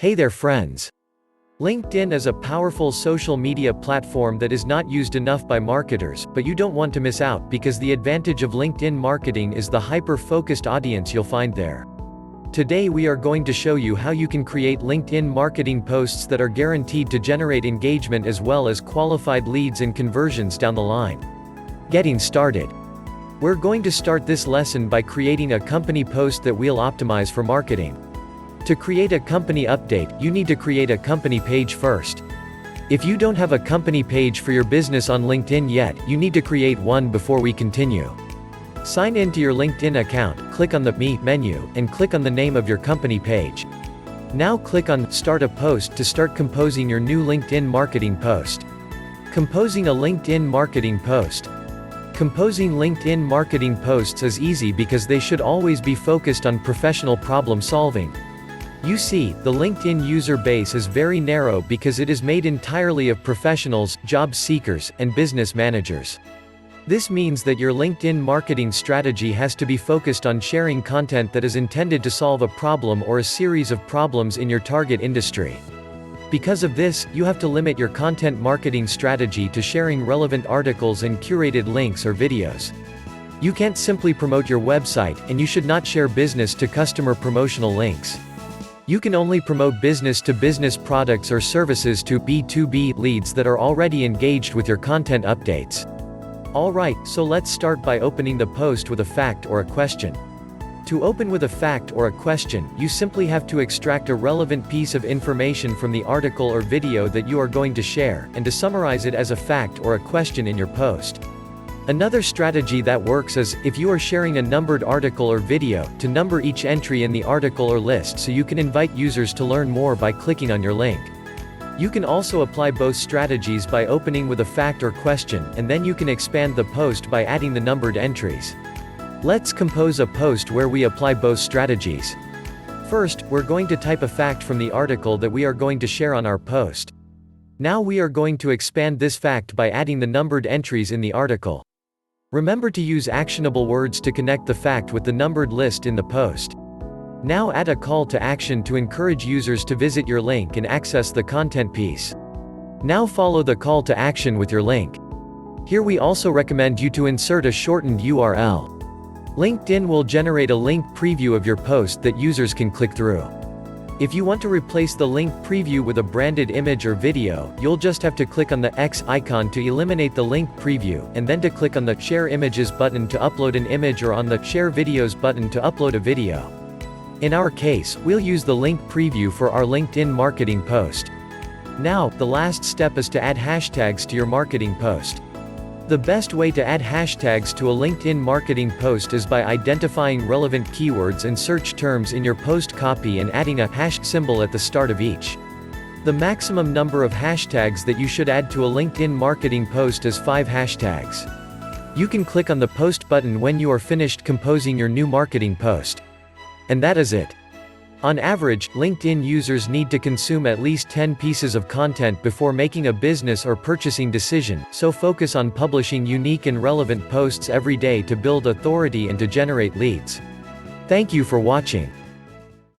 Hey there friends! LinkedIn is a powerful social media platform that is not used enough by marketers, but you don't want to miss out because the advantage of LinkedIn marketing is the hyper-focused audience you'll find there. Today we are going to show you how you can create LinkedIn marketing posts that are guaranteed to generate engagement as well as qualified leads and conversions down the line. Getting started. We're going to start this lesson by creating a company post that we'll optimize for marketing. To create a company update, you need to create a company page first. If you don't have a company page for your business on LinkedIn yet, you need to create one before we continue. Sign in to your LinkedIn account, click on the Me menu, and click on the name of your company page. Now click on Start a Post to start composing your new LinkedIn marketing post. Composing a LinkedIn marketing post. Composing LinkedIn marketing posts is easy because they should always be focused on professional problem solving. You see, the LinkedIn user base is very narrow because it is made entirely of professionals, job seekers, and business managers. This means that your LinkedIn marketing strategy has to be focused on sharing content that is intended to solve a problem or a series of problems in your target industry. Because of this, you have to limit your content marketing strategy to sharing relevant articles and curated links or videos. You can't simply promote your website, and you should not share business to customer promotional links. You can only promote business-to-business products or services to B2B leads that are already engaged with your content updates. Alright, so let's start by opening the post with a fact or a question. To open with a fact or a question, you simply have to extract a relevant piece of information from the article or video that you are going to share, and to summarize it as a fact or a question in your post. Another strategy that works is, if you are sharing a numbered article or video, to number each entry in the article or list so you can invite users to learn more by clicking on your link. You can also apply both strategies by opening with a fact or question, and then you can expand the post by adding the numbered entries. Let's compose a post where we apply both strategies. First, we're going to type a fact from the article that we are going to share on our post. Now we are going to expand this fact by adding the numbered entries in the article. Remember to use actionable words to connect the fact with the numbered list in the post. Now add a call to action to encourage users to visit your link and access the content piece. Now follow the call to action with your link. Here we also recommend you to insert a shortened URL. LinkedIn will generate a link preview of your post that users can click through. If you want to replace the link preview with a branded image or video, you'll just have to click on the X icon to eliminate the link preview, and then to click on the Share Images button to upload an image or on the Share Videos button to upload a video. In our case, we'll use the link preview for our LinkedIn marketing post. Now, the last step is to add hashtags to your marketing post. The best way to add hashtags to a LinkedIn marketing post is by identifying relevant keywords and search terms in your post copy and adding a hash symbol at the start of each. The maximum number of hashtags that you should add to a LinkedIn marketing post is 5 hashtags. You can click on the post button when you are finished composing your new marketing post. And that is it. On average, LinkedIn users need to consume at least 10 pieces of content before making a business or purchasing decision, so focus on publishing unique and relevant posts every day to build authority and to generate leads. Thank you for watching.